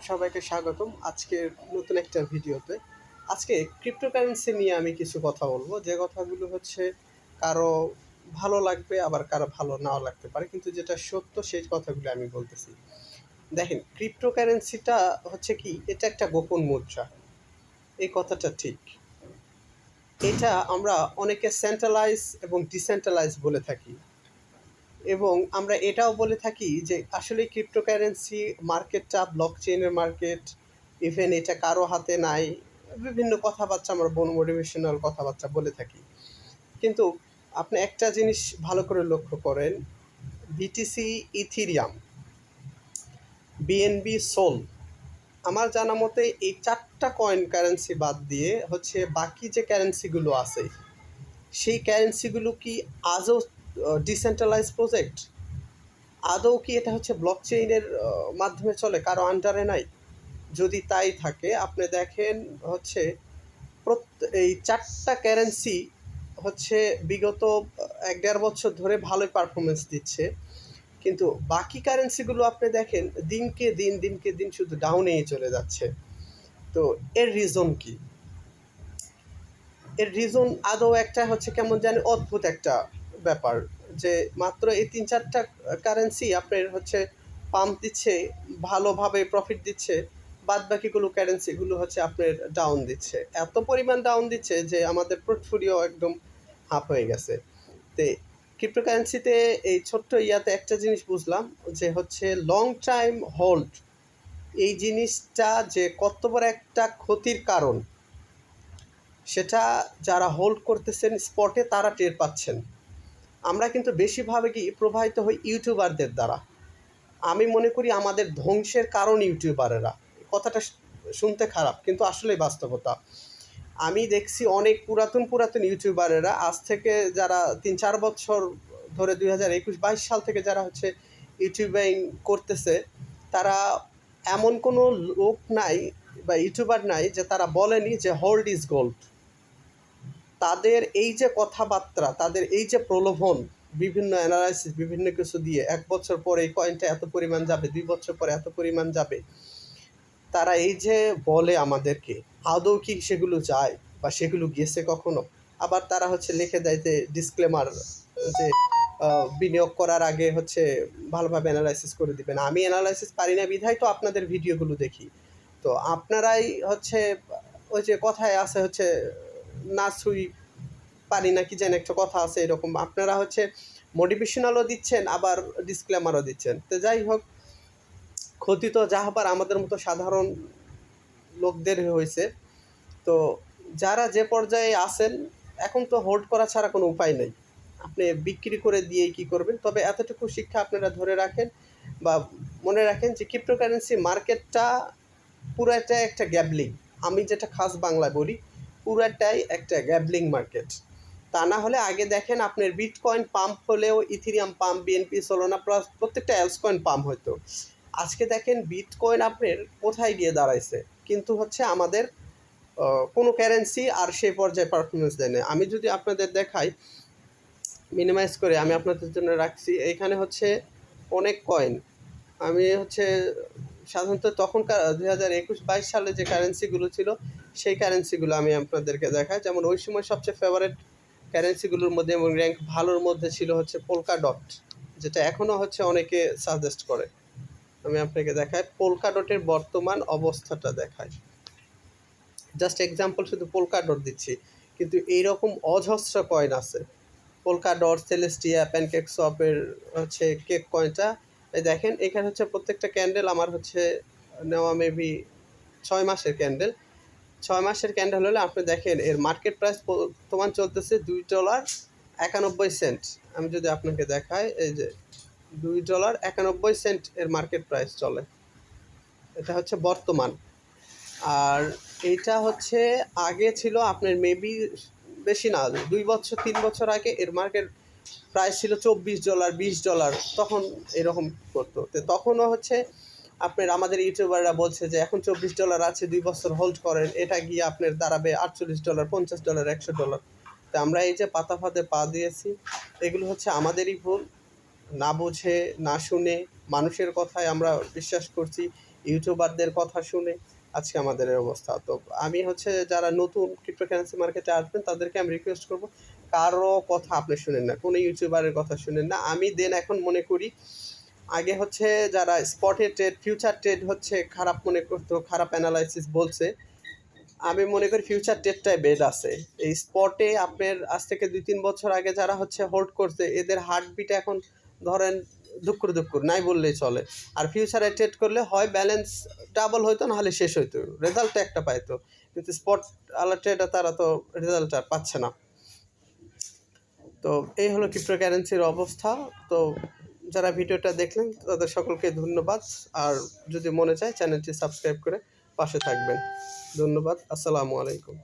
সবাইকে স্বাগতম আজকের নতুন একটা ভিডিওতে। আজকে ক্রিপ্টোকারেন্সি নিয়ে আমি কিছু কথা বলবো, যে কথাগুলো হচ্ছে কারো ভালো লাগবে আবার কারো ভালো নাও লাগতে পারে, কিন্তু যেটা সত্য সেই কথাগুলো আমি বলতেছি। দেখেন, ক্রিপ্টোকারেন্সিটা হচ্ছে কি, এটা একটা গোপন মুদ্রা, এই কথাটা ঠিক। এটা আমরা অনেকে সেন্ট্রালাইজ এবং ডিসেন্ট্রালাইজ বলে থাকি, এবং আমরা এটাও বলে থাকি যে আসলে ক্রিপ্টোকারেন্সি মার্কেটটা ব্লক চেইনের মার্কেট, ইভেন এটা কারো হাতে নাই। বিভিন্ন কথাবার্তা আমরা মোটিভেশনাল কথাবার্তা বলে থাকি, কিন্তু আপনি একটা জিনিস ভালো করে লক্ষ্য করেন, বিটিসি, ইথিরিয়াম, বিএনবি, সোল, আমার জানা মতে এই চারটা কয়েন কারেন্সি বাদ দিয়ে হচ্ছে বাকি যে কারেন্সিগুলো আছে, সেই কারেন্সিগুলো কি আজও ডিসেন্ট্রালাইজ প্রজেক্ট? আদৌ কি এটা হচ্ছে ব্লক চেইনের মাধ্যমে চলে, কারো আন্ডারে নাই? যদি তাই থাকে, আপনি দেখেন হচ্ছে এই চারটা কারেন্সি হচ্ছে বিগত 1-1.5 বছর ধরে ভালোই পারফরমেন্স দিচ্ছে, কিন্তু বাকি কারেন্সিগুলো আপনি দেখেন দিনকে দিন শুধু ডাউনেই চলে যাচ্ছে। তো এর রিজন কি? এর রিজন আদৌ একটা হচ্ছে কেমন জানি অদ্ভুত একটা ব্যাপার, যে মাত্র এই 3-4টা কারেন্সি আপনার হচ্ছে পাম্প দিচ্ছে, ভালোভাবে প্রফিট দিচ্ছে, বাদ বাকিগুলো কারেন্সিগুলো হচ্ছে আপনার ডাউন দিচ্ছে, এত পরিমাণ ডাউন দিচ্ছে যে আমাদের পোর্টফোলিও একদম হাফ হয়ে গেছে। তো ক্রিপ্টোকারেন্সিতে এই ছোট্ট ইয়াতে একটা জিনিস বুঝলাম, যে হচ্ছে লং টাইম হোল্ড, এই জিনিসটা যে কত বড় একটা ক্ষতির কারণ, সেটা যারা হোল্ড করতেছেন স্পটে তারা টের পাচ্ছেন। আমরা কিন্তু বেশিরভাগই প্রভাবিত হই ইউটিউবারদের দ্বারা। আমি মনে করি আমাদের ধ্বংসের কারণ ইউটিউবারেরা। কথাটা শুনতে খারাপ, কিন্তু আসলেই বাস্তবতা। আমি দেখছি অনেক পুরাতন ইউটিউবারেরা, আজ থেকে যারা 3-4 বছর ধরে 2021-22 সাল থেকে যারা হচ্ছে ইউটিউবিং করতেছে, তারা এমন কোনো লোক নাই বা ইউটিউবার নাই যে তারা বলেনি যে হোল্ড ইজ গোল্ড। তাদের এই যে কথাবার্তা, তাদের এই যে প্রলোভন, বিভিন্ন অ্যানালাইসিস, বিভিন্ন কিছু দিয়ে 1 বছর পরে এই কয়েনটা এত পরিমাণ যাবে, 2 বছর পরে এত পরিমাণ যাবে, তারা এই যে বলে আমাদেরকে, আদৌ কি সেগুলো যায় বা সেগুলো গেছে কখনো? আবার তারা হচ্ছে লিখে দেয় যে ডিসক্লেমার, যে বিনিয়োগ করার আগে হচ্ছে ভালোভাবে অ্যানালাইসিস করে দিবেন। আমি অ্যানালাইসিস পারি না বিধায় তো আপনাদের ভিডিওগুলো দেখি। তো আপনারাই হচ্ছে, ওই যে কথায় আছে হচ্ছে, না ছুঁই পারি না কি যেন একটা কথা আছে এরকম, আপনারা হচ্ছে মোটিভেশনালও দিচ্ছেন আবার ডিসক্লেমারও দিচ্ছেন। তো যাই হোক, ক্ষতি তো যা হবার আমাদের মতো সাধারণ লোকদের হয়েছে। তো যারা যে পর্যায়ে আছেন, এখন তো হোল্ড করা ছাড়া কোনো উপায় নেই, আপনি বিক্রি করে দিয়েই কী করবেন। তবে এতটুকু শিক্ষা আপনারা ধরে রাখেন বা মনে রাখেন যে ক্রিপ্টোকারেন্সি মার্কেটটা পুরাটাই একটা গ্যাবলিং। আমি যেটা খাস বাংলায় বলি, পুরাটাই একটা গ্যাবলিং মার্কেট। তা না হলে আগে দেখেন, আপনার বিটকয়েন পাম্প হলেও ethereum pump, BNP, Solana plus প্রত্যেকটা এলস কয়েন পাম্প হতো। আজকে দেখেন বিটকয়েন আপনার কোথায় গিয়ে দাঁড়াইছে, কিন্তু হচ্ছে আমাদের কোনো কারেন্সি আর সেই পর্যায়ে পারফরমেন্স দেয় না। আমি যদি আপনাদের দেখাই, মিনিমাইজ করে আমি আপনাদের জন্য রাখছি, এইখানে হচ্ছে অনেক কয়েন। আমি হচ্ছে সাধারণত তখনকার 2021-22 সালে যে কারেন্সিগুলো ছিল, সেই কারেন্সিগুলো আমি আপনাদেরকে দেখাই। যেমন ওই সময় সবচেয়ে ফেভারিট কারেন্সিগুলোর মধ্যে এবং র্যাঙ্ক ভালোর মধ্যে ছিল হচ্ছে পোলকা ডট, যেটা এখনও হচ্ছে অনেকে সাজেস্ট করে। আমি আপনাকে দেখাই, পোলকা ডটের বর্তমান অবস্থাটা দেখাই। জাস্ট এক্সাম্পল শুধু পোলকা ডট দিচ্ছি, কিন্তু এইরকম অজস্র কয়েন আছে। পোলকা ডট, সেলেস্টিয়া, প্যানকেক শপের হচ্ছে কেক কয়েনটা, এই দেখেন এখানে হচ্ছে প্রত্যেকটা ক্যান্ডেল আমার হচ্ছে নেওয়া মেবি 6 মাসের ক্যান্ডেল। 6 মাসের ক্যান্ডেল হলে আপনি দেখেন এর মার্কেট প্রাইস বর্তমান চলতেছে $2.91। আমি যদি আপনাকে দেখাই, এই যে $2.91 এর মার্কেট প্রাইস চলে, এটা হচ্ছে বর্তমান। আর এইটা হচ্ছে আগে ছিল আপনার মেবি বেশি না, 2-3 বছর আগে এর মার্কেট প্রাইস ছিল $24, $20, তখন এরকম করতো। তো তখনও হচ্ছে আপনার আমাদের ইউটিউবাররা বলছে যে এখন $24 আছে, 2 বছর হোল্ড করেন, এটা গিয়ে আপনার দাঁড়াবে $48, $50, $100। তো আমরা এই যে পাতা ফাঁদে পা দিয়েছি, এগুলো হচ্ছে আমাদেরই ভুল। না বুঝে না শুনে মানুষের কথায় আমরা বিশ্বাস করছি, ইউটিউবারদের কথা শুনে আজকে আমাদের এই অবস্থা। তো আমি হচ্ছে যারা নতুন ক্রিপ্টোকারেন্সি মার্কেটে আসবেন তাদেরকে আমি রিকোয়েস্ট করব, কারো কথা আপনি শুনেন না, কোনো ইউটিউবারের কথা শুনেন না। আমি এখন মনে করি আগে হচ্ছে যারা স্পটে ট্রেড, ফিউচার ট্রেড হচ্ছে খারাপ মনে করতো, খারাপ অ্যানালাইসিস বলছে, আমি মনে করি ফিউচার ট্রেডটাই বেড আছে। এই স্পটে আপনার আজ থেকে 2-3 বছর আগে যারা হচ্ছে হোল্ড করছে এদের হার্টবিট এখন ধরেন দুক্কুর দুক্কুর নাই বললেই চলে। আর ফিউচারে ট্রেড করলে হয় ব্যালেন্স ডাবল হইতো, নাহলে শেষ হইতো, রেজাল্ট একটা পাইতো। কিন্তু স্পট আলা ট্রেডার তারা তো রেজাল্ট আর পাচ্ছে না। তো এই হলো ক্রিপ্টোকারেন্সির অবস্থা। তো যারা ভিডিওটা দেখলেন তাদের সকলকে ধন্যবাদ। আর যদি মনে চায় চ্যানেলটি সাবস্ক্রাইব করে পাশে থাকবেন। ধন্যবাদ। আসসালামু আলাইকুম।